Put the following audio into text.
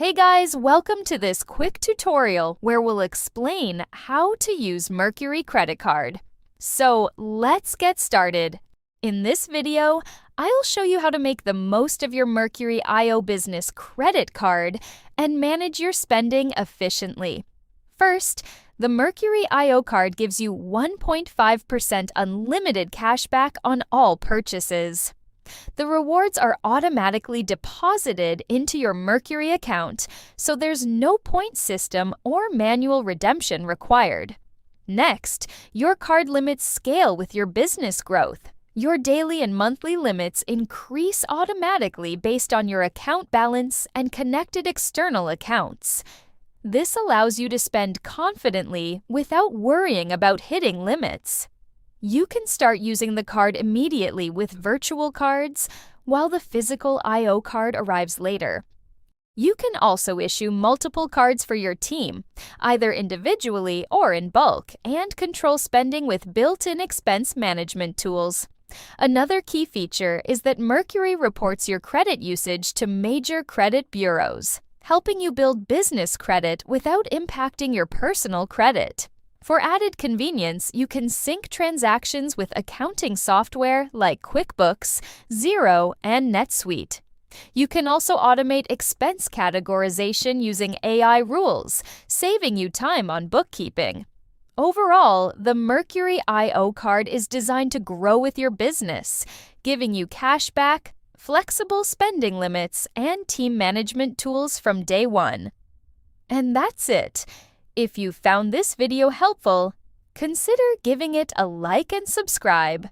Hey guys, welcome to this quick tutorial where we'll explain how to use Mercury credit card. So let's get started. In this video, I'll show you how to make the most of your Mercury IO Business credit card and manage your spending efficiently. First, the Mercury IO card gives you 1.5% unlimited cashback on all purchases. The rewards are automatically deposited into your Mercury account, so there's no point system or manual redemption required. Next, your card limits scale with your business growth. Your daily and monthly limits increase automatically based on your account balance and connected external accounts. This allows you to spend confidently without worrying about hitting limits. You can start using the card immediately with virtual cards, while the physical IO card arrives later. You can also issue multiple cards for your team, either individually or in bulk, and control spending with built-in expense management tools. Another key feature is that Mercury reports your credit usage to major credit bureaus, helping you build business credit without impacting your personal credit. For added convenience, you can sync transactions with accounting software like QuickBooks, Xero, and NetSuite. You can also automate expense categorization using AI rules, saving you time on bookkeeping. Overall, the Mercury IO card is designed to grow with your business, giving you cashback, flexible spending limits, and team management tools from day one. And that's it. If you found this video helpful, consider giving it a like and subscribe.